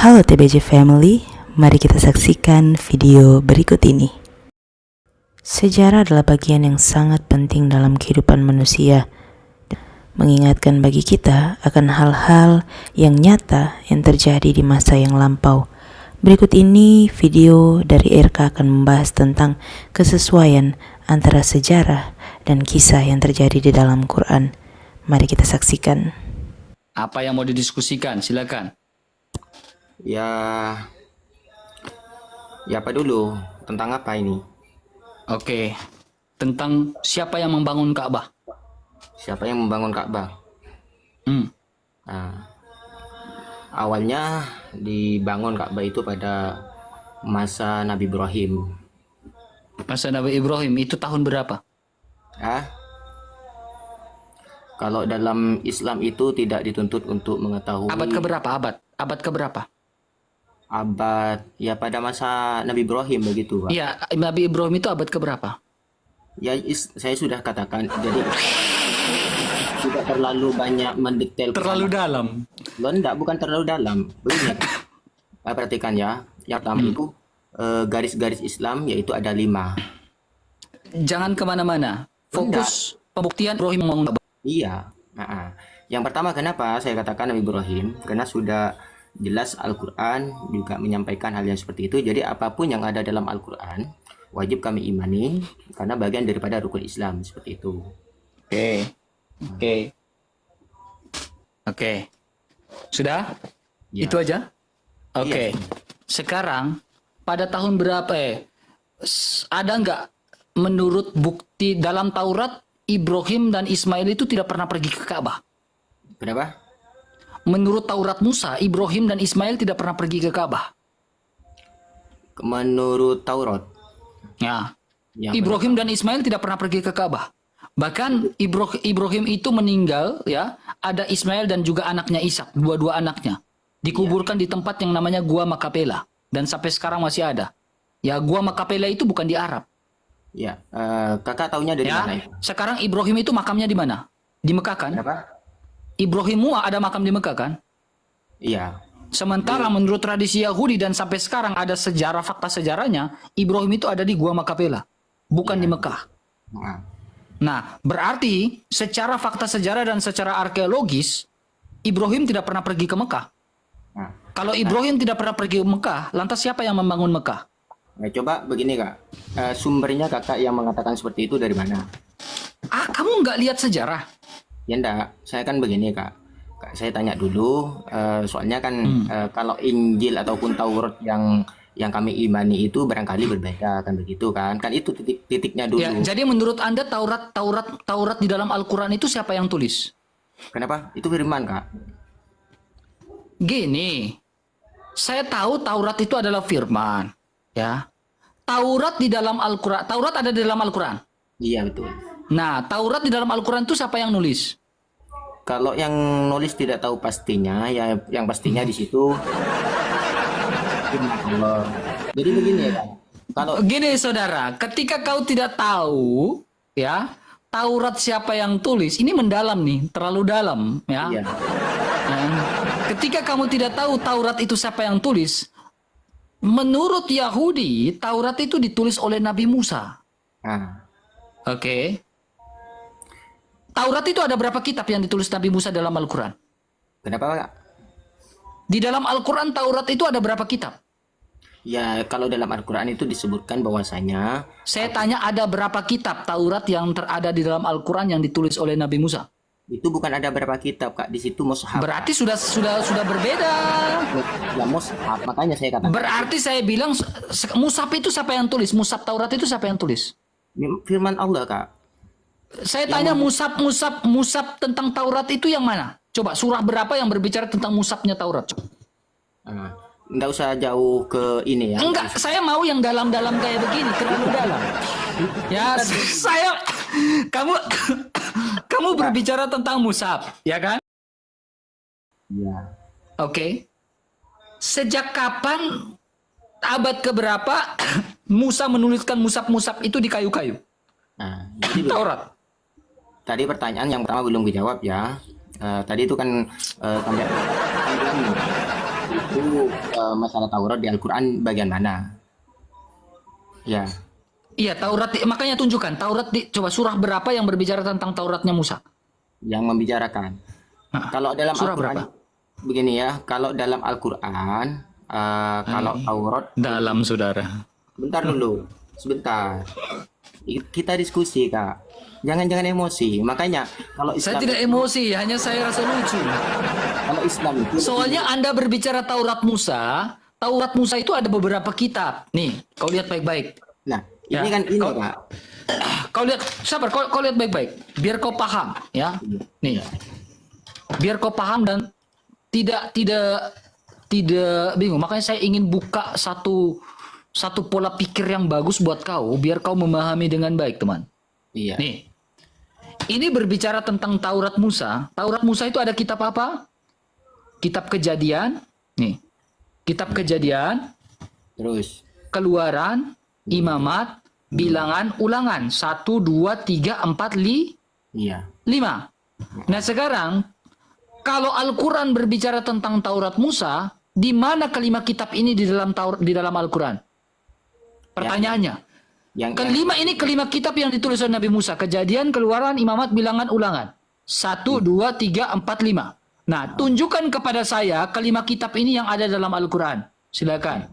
Halo TBJ Family, mari kita saksikan video berikut ini. Sejarah adalah bagian yang sangat penting dalam kehidupan manusia, mengingatkan bagi kita akan hal-hal yang nyata yang terjadi di masa yang lampau. Berikut ini video dari RK akan membahas tentang kesesuaian antara sejarah dan kisah yang terjadi di dalam Quran. Mari kita saksikan. Apa yang mau didiskusikan? Silakan. Ya apa dulu? Tentang apa ini? Oke. Tentang siapa yang membangun Ka'bah? Siapa yang membangun Ka'bah? Nah, awalnya dibangun Ka'bah itu pada masa Nabi Ibrahim. Masa Nabi Ibrahim itu tahun berapa? Kalau dalam Islam itu tidak dituntut untuk mengetahui Abad keberapa? Abad keberapa? abad, ya pada masa Nabi Ibrahim begitu, Pak. Iya, Nabi Ibrahim itu abad keberapa? Ya, saya sudah katakan, jadi tidak terlalu banyak mendetail. Terlalu dalam. Loh, enggak, bukan terlalu dalam. Begini, perhatikan ya. Yang pertama itu garis-garis Islam, yaitu ada 5. Jangan kemana-mana. Fokus pembuktian Ibrahim membangun Ka'bah. Iya. Yang pertama, kenapa saya katakan Nabi Ibrahim? Karena sudah jelas Al-Quran juga menyampaikan hal yang seperti itu. Jadi apapun yang ada dalam Al-Quran wajib kami imani karena bagian daripada rukun Islam, seperti itu. Oke. Sudah? Ya. Itu aja? Oke. Iya. Sekarang pada tahun berapa ada nggak menurut bukti dalam Taurat Ibrahim dan Ismail itu tidak pernah pergi ke Ka'bah? Kenapa? Menurut Taurat Musa, Ibrahim dan Ismail tidak pernah pergi ke Ka'bah. Menurut Taurat, Ya. ya, Ibrahim dan Ismail tidak pernah pergi ke Ka'bah. Bahkan Ibrahim itu meninggal, ya, ada Ismail dan juga anaknya Ishak, dua-dua anaknya. Dikuburkan di tempat yang namanya Gua Makapela dan sampai sekarang masih ada. Ya, Gua Makapela itu bukan di Arab. ya. Kakak taunya dari mana Ya. itu? Sekarang Ibrahim itu makamnya di mana? Di Mekah kan? Kenapa? Ibrahim ada makam di Mekah kan? Iya. Sementara menurut tradisi Yahudi dan sampai sekarang ada sejarah fakta sejarahnya, Ibrahim itu ada di Gua Makapela, bukan di Mekah. Nah, berarti secara fakta sejarah dan secara arkeologis, Ibrahim tidak pernah pergi ke Mekah. Kalau Ibrahim tidak pernah pergi ke Mekah, lantas siapa yang membangun Mekah? Coba begini, Kak. Sumbernya kakak yang mengatakan seperti itu dari mana? Kamu nggak lihat sejarah? Ya enggak, saya kan begini, Kak. Saya tanya dulu, soalnya kan kalau Injil ataupun Taurat yang kami imani itu barangkali berbeda, kan begitu kan? Kan itu titiknya dulu. Ya, jadi menurut Anda Taurat di dalam Al-Qur'an itu siapa yang tulis? Kenapa? Itu firman, Kak. Gini, saya tahu Taurat itu adalah firman, ya. Taurat di dalam Al-Qur'an, Taurat ada di dalam Al-Qur'an. Iya, betul. Nah, Taurat di dalam Al-Qur'an itu siapa yang nulis? Kalau yang nulis tidak tahu pastinya, ya yang pastinya di situ firman Allah. Jadi begini ya, Kak. Kalau Gini saudara, ketika kau tidak tahu, ya, Taurat siapa yang tulis, ini mendalam nih, terlalu dalam, ya. iya. Ya. Ketika kamu tidak tahu Taurat itu siapa yang tulis, menurut Yahudi, Taurat itu ditulis oleh Nabi Musa. Nah, Oke. Taurat itu ada berapa kitab yang ditulis Nabi Musa dalam Al-Quran? kenapa, Kak? Di dalam Al-Quran Taurat itu ada berapa kitab? Ya, kalau dalam Al-Quran itu disebutkan bahwasanya Saya tanya ada berapa kitab Taurat yang terada di dalam Al-Quran yang ditulis oleh Nabi Musa? itu bukan ada berapa kitab, Kak. Di situ mushaf. Berarti sudah berbeda. Ya, mushaf, makanya saya katakan. Berarti saya bilang mushaf itu siapa yang tulis? Mushaf Taurat itu siapa yang tulis? Firman Allah, Kak. Saya tanya mushaf tentang Taurat itu yang mana? Coba surah berapa yang berbicara tentang mushafnya Taurat? Coba. Nggak usah jauh ke ini ya. Enggak, saya mau yang dalam-dalam kayak begini, terlalu dalam. Ya, saya kamu berbicara tentang mushaf, ya kan? Iya. Oke. Sejak kapan abad keberapa Musa menuliskan mushaf-mushaf itu di kayu-kayu? Nah, jadi Taurat. tadi pertanyaan yang pertama belum dijawab ya. Tadi itu kan sampai itu masalah Taurat di Al-Quran bagian mana? Ya, Iya, Taurat, makanya tunjukkan Taurat coba surah berapa yang berbicara tentang Tauratnya Musa? yang membicarakan. Nah, Kalau dalam surah Al-Quran, berapa? begini ya, kalau dalam Al-Quran, kalau Taurat, Dalam saudara. bentar dulu, sebentar. Kita diskusi, Kak. Jangan emosi. Makanya, kalau Saya Islam, tidak emosi, hanya saya rasa lucu. kalau Islam itu, Soalnya Anda berbicara Taurat Musa itu ada beberapa kitab. Nih, kau lihat baik-baik. nah, Ya, ini kan ini, kau- Kak. Kau lihat, sabar, kau lihat baik-baik, biar kau paham, ya. Nih, biar kau paham dan tidak bingung. Makanya saya ingin buka satu pola pikir yang bagus buat kau, biar kau memahami dengan baik, teman. Iya. Nih, ini berbicara tentang Taurat Musa. Taurat Musa itu ada kitab apa? Kitab Kejadian. Nih, kitab Kejadian, Terus, Keluaran, Imamat, Bilangan, Ulangan. 1, 2, 3, 4, iya. 5. Nah sekarang, kalau Al-Quran berbicara tentang Taurat Musa, di mana kelima kitab ini di dalam Al-Quran? Pertanyaannya. Yang Ini kelima kitab yang ditulis oleh Nabi Musa. Kejadian, Keluaran, Imamat, Bilangan, Ulangan. 1, 2, 3, 4, 5. Nah, tunjukkan kepada saya kelima kitab ini yang ada dalam Al-Quran. Silakan.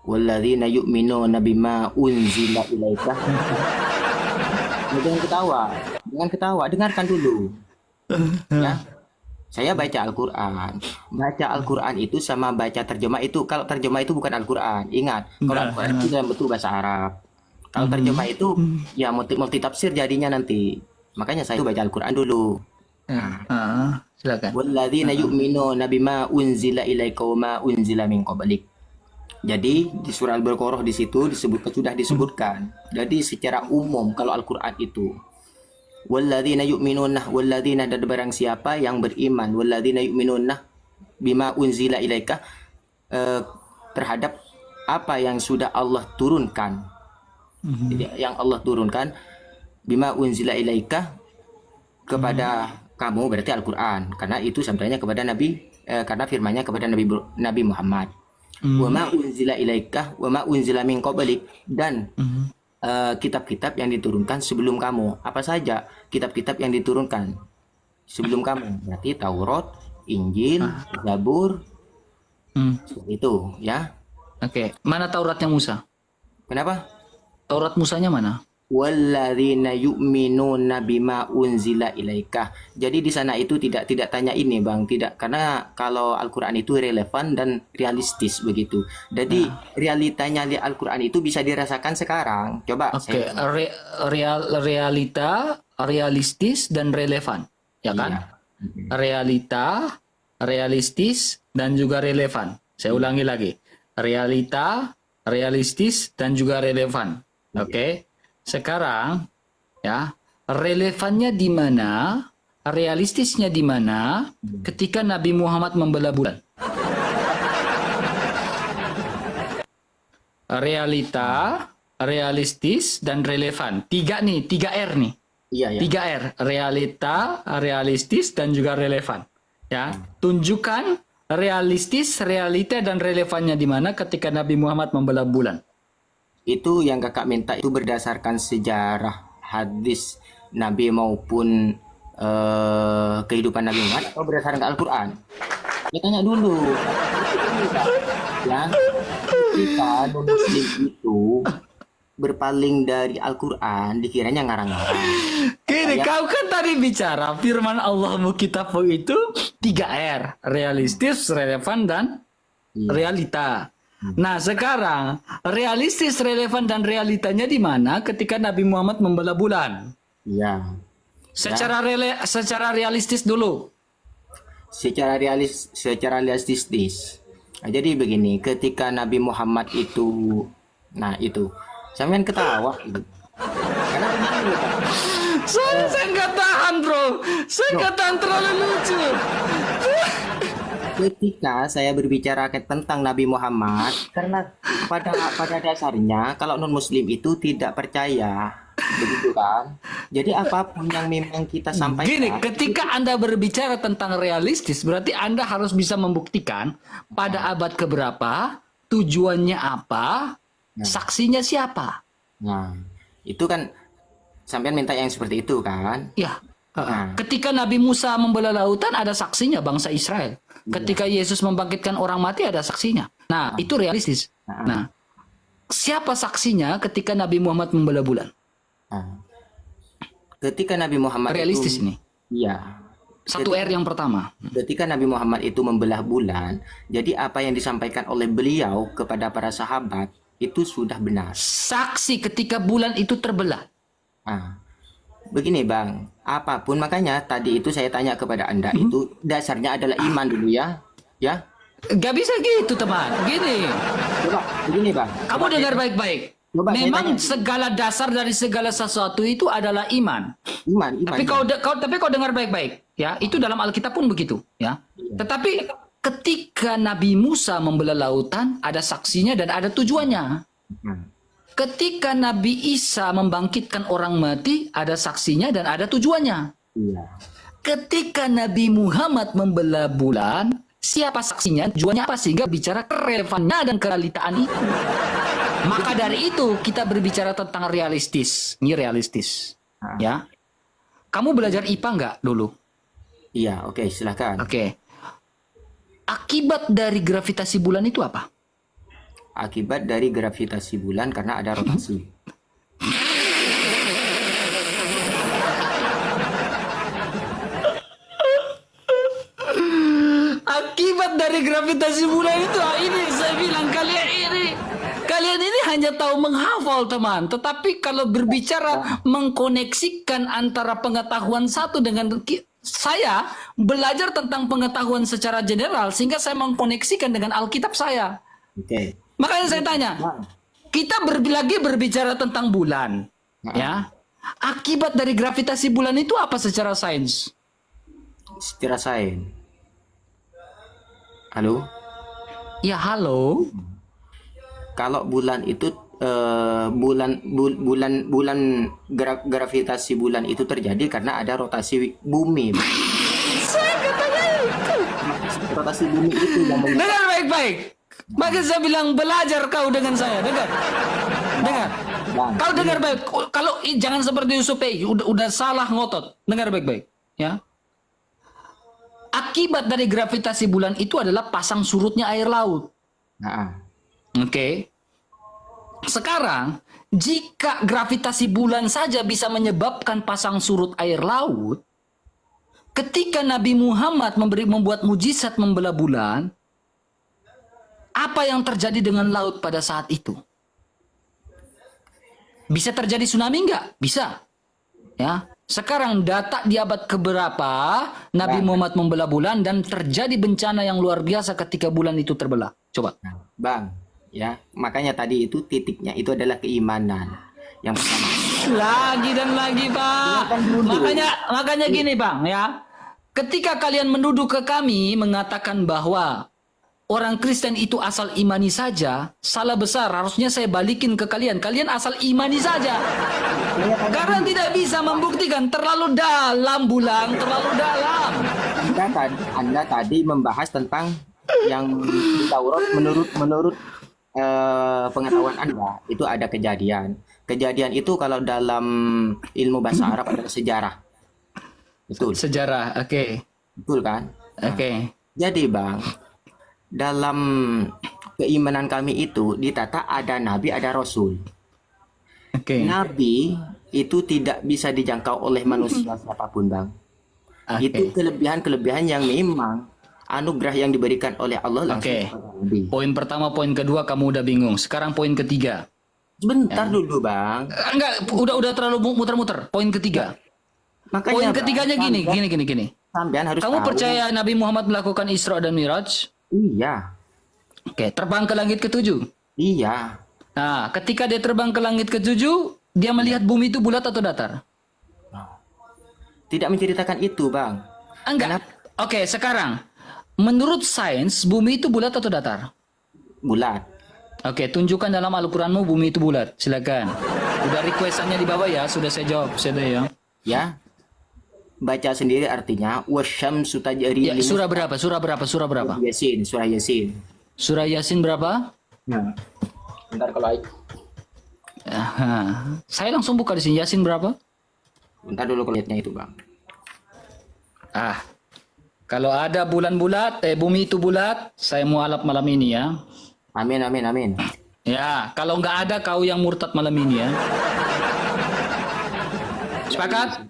walladzina yu'minuna bima unzila ilaika. Jangan ketawa, dengarkan dulu. Ya. Saya baca Al-Quran. Baca Al-Quran itu sama baca terjemah itu. Kalau terjemah itu bukan Al-Quran. Ingat, kalau Al-Quran itu dalam bentuk bahasa Arab. Kalau terjemah itu ya multi tafsir jadinya nanti. Makanya saya baca Al-Quran dulu. Silakan. Walladzina yu'minuna bima unzila ilaika wa ma unzila min qablik. Jadi di surah Al-Baqarah di situ sudah disebutkan. Jadi secara umum kalau Al-Quran itu walladzina yu'minuna, walladzina dan barang siapa yang beriman, walladzina yu'minuna bima unzila ilaika, terhadap apa yang sudah Allah turunkan. Jadi yang Allah turunkan bima unzila ilaika kepada kamu, berarti Al-Quran, karena itu sampainya kepada Nabi, karena firmannya kepada Nabi Muhammad. Wa ma unzila ilaika wa ma unzila min qablik, dan kitab-kitab yang diturunkan sebelum kamu. Apa saja kitab-kitab yang diturunkan sebelum kamu? Berarti Taurat, Injil, Zabur, seperti itu ya. Oke. Mana Tauratnya Musa? Kenapa? Taurat Musanya mana? Walladzina yu'minuna bima unzila ilaika. Jadi di sana itu tidak tanya ini, Bang, tidak, karena kalau Al-Qur'an itu relevan dan realistis begitu. Jadi realitanya di Al-Qur'an itu bisa dirasakan sekarang. Coba Oke, realita, realistis dan relevan, ya kan? Realita, realistis dan juga relevan. Saya ulangi lagi. Realita, realistis dan juga relevan. Oke. Sekarang ya, relevannya di mana, realistisnya di mana ketika Nabi Muhammad membelah bulan. Realita, realistis dan relevan. 3 R nih. Iya, ya. 3 R, realita, realistis dan juga relevan. Ya, tunjukkan realistis, realita dan relevannya di mana ketika Nabi Muhammad membelah bulan. Itu yang kakak minta itu berdasarkan sejarah hadis Nabi maupun kehidupan Nabi Muhammad, atau berdasarkan Al-Quran? Ya tanya dulu. Ya, ketika non-muslim itu berpaling dari Al-Quran, dikiranya ngarang-ngarang. Kini kau kan tadi bicara firman Allahmu kitabmu itu 3 R, realistis, relevan dan realita. Nah sekarang realistis, relevan dan realitanya di mana ketika Nabi Muhammad membelah bulan? Iya. Secara realistis dulu. Secara realistis. Nah, jadi begini, ketika Nabi Muhammad itu, nah itu, sampean ketawa gitu. Karena begini, Pak. Saya nggak tahan bro, saya nggak tahan, terlalu lucu. Ketika saya berbicara tentang Nabi Muhammad, karena pada dasarnya kalau non Muslim itu tidak percaya begitu kan? Jadi apapun yang memang kita sampaikan. Gini, ketika Anda berbicara tentang realistis, berarti Anda harus bisa membuktikan pada abad keberapa, tujuannya apa, saksinya siapa. Nah, itu kan sampean minta yang seperti itu kan? Ya. Nah. Ketika Nabi Musa membelah lautan, ada saksinya bangsa Israel. Ketika Yesus membangkitkan orang mati, ada saksinya. Nah, itu realistis. Nah, siapa saksinya ketika Nabi Muhammad membelah bulan? Nah, ketika Nabi Muhammad Realistis itu, ini. Iya. Satu R yang pertama. Ketika Nabi Muhammad itu membelah bulan, jadi apa yang disampaikan oleh beliau kepada para sahabat itu sudah benar. Saksi ketika bulan itu terbelah. Nah, begini Bang, apapun makanya tadi itu saya tanya kepada Anda itu dasarnya adalah iman dulu ya. Ya. Gak bisa gitu teman. Gini. Coba begini Bang. Kamu dengar baik-baik. Coba saya Memang tanya. segala dasar dari segala sesuatu itu adalah iman. Iman. Tapi kau dengar baik-baik, ya. Itu dalam Alkitab pun begitu, ya. Tetapi ketika Nabi Musa membelah lautan, ada saksinya dan ada tujuannya. Ketika Nabi Isa membangkitkan orang mati, ada saksinya dan ada tujuannya. Iya. Ketika Nabi Muhammad membelah bulan, siapa saksinya, tujuannya apa, sehingga bicara relevannya dan keralitaan itu. Maka dari itu kita berbicara tentang realistis. Ini realistis, ya. Kamu belajar IPA nggak dulu? Iya, oke, silakan. Oke. Akibat dari gravitasi bulan itu apa? Akibat dari gravitasi bulan karena ada rotasi. Akibat dari gravitasi bulan itu, ini saya bilang kalian ini hanya tahu menghafal teman, tetapi kalau berbicara mengkoneksikan antara pengetahuan satu dengan saya belajar tentang pengetahuan secara general sehingga saya mengkoneksikan dengan Alkitab saya. Oke. Makanya saya tanya, kita lagi berbicara tentang bulan, ya. Akibat dari gravitasi bulan itu apa secara sains? Secara sains. Halo? Ya, halo. Kalau bulan itu gravitasi bulan itu terjadi karena ada rotasi bumi. Saya katanya itu. Rotasi bumi itu yang Dengar baik-baik. Maka saya bilang belajar kau dengan saya. Dengar. Kau dengar baik. Kalau jangan seperti Yusuf udah salah ngotot. Dengar baik-baik, ya. Akibat dari gravitasi bulan itu adalah pasang surutnya air laut. Nah, Oke. Sekarang, jika gravitasi bulan saja bisa menyebabkan pasang surut air laut, ketika Nabi Muhammad membuat mujizat membelah bulan, apa yang terjadi dengan laut pada saat itu? Bisa terjadi tsunami nggak? Bisa. Ya. Sekarang data di abad keberapa Nabi Muhammad membelah bulan dan terjadi bencana yang luar biasa ketika bulan itu terbelah. Coba. Bang, ya, makanya tadi itu titiknya itu adalah keimanan. Yang pertama. Lagi dan lagi, Pak. Makanya gini, Bang, ya. Ketika kalian menuduh ke kami mengatakan bahwa orang Kristen itu asal imani saja, salah besar. Harusnya saya balikin ke kalian. Kalian asal imani saja. Karena tidak bisa membuktikan, terlalu dalam bulan, terlalu dalam. Anda tadi membahas tentang yang di Taurat menurut pengetahuan Anda itu ada kejadian. Kejadian itu kalau dalam ilmu bahasa Arab adalah sejarah. Betul. Sejarah, oke. Betul kan? Oke. Jadi Bang, dalam keimanan kami itu ditata ada nabi, ada rasul. Oke. Nabi itu tidak bisa dijangkau oleh manusia siapapun, Bang. Itu kelebihan-kelebihan yang memang anugerah yang diberikan oleh Allah langsung kepada Nabi. Poin pertama, poin kedua kamu udah bingung. Sekarang poin ketiga. Sebentar dulu, Bang. Enggak, udah terlalu muter-muter. Poin ketiga. Makanya, Poin Bang, ketiganya gini. Sampean harus Kamu tahu. percaya Nabi Muhammad melakukan Isra dan Miraj? Iya. Oke, terbang ke langit ke-7. Iya. Nah, ketika dia terbang ke langit ke-7, dia melihat bumi itu bulat atau datar? Tidak menceritakan itu, Bang. Enggak. Oke, sekarang menurut sains bumi itu bulat atau datar? Bulat. Oke, tunjukkan dalam Al-Qur'anmu bumi itu bulat. Silakan. Udah requestannya di bawah ya, sudah saya jawab, sudah ya. Ya. Baca sendiri artinya wasyamsu tajri Ya, surah berapa? Surah berapa? Surah berapa? Yasin, surah Yasin. Surah Yasin berapa? Nah. Bentar kalau Saya langsung buka di sini. Yasin berapa? bentar dulu kalau lihatnya itu, Bang. Kalau ada bulan bulat, bumi itu bulat, saya mualaf malam ini ya. Amin, amin, amin. Ya, kalau nggak ada kau yang murtad malam ini ya. Sepakat?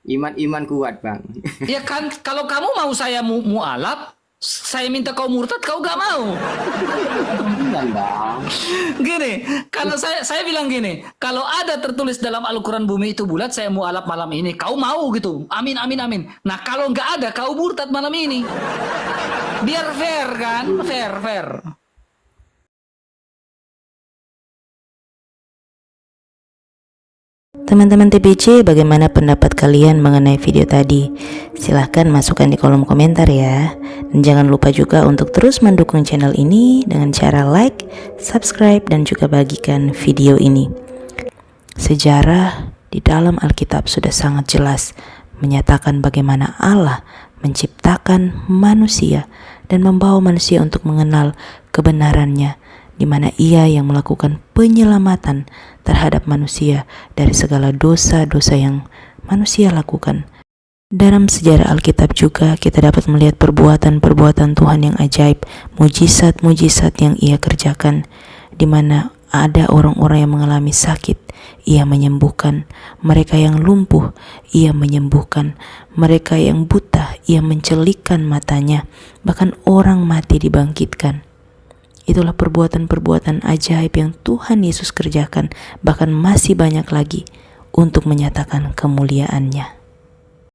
Iman kuat, Bang. Ya kan, kalau kamu mau saya mualaf, saya minta kau murtad, kau nggak mau. Bukan, Bang. Gini, kalau saya bilang gini, kalau ada tertulis dalam Al-Quran bumi itu bulat, saya mualaf malam ini. Kau mau gitu? Amin, amin, amin. Nah, kalau nggak ada, kau murtad malam ini. Biar fair kan? Fair. Teman-teman TBC, bagaimana pendapat kalian mengenai video tadi? Silahkan masukkan di kolom komentar ya. Dan jangan lupa juga untuk terus mendukung channel ini dengan cara like, subscribe, dan juga bagikan video ini. Sejarah di dalam Alkitab sudah sangat jelas menyatakan bagaimana Allah menciptakan manusia dan membawa manusia untuk mengenal kebenarannya, di mana Ia yang melakukan penyelamatan terhadap manusia dari segala dosa-dosa yang manusia lakukan. Dalam sejarah Alkitab juga kita dapat melihat perbuatan-perbuatan Tuhan yang ajaib, mujizat-mujizat yang Ia kerjakan, di mana ada orang-orang yang mengalami sakit, Ia menyembuhkan, mereka yang lumpuh, Ia menyembuhkan, mereka yang buta, Ia mencelikkan matanya, bahkan orang mati dibangkitkan. Itulah perbuatan-perbuatan ajaib yang Tuhan Yesus kerjakan, bahkan masih banyak lagi untuk menyatakan kemuliaan-Nya.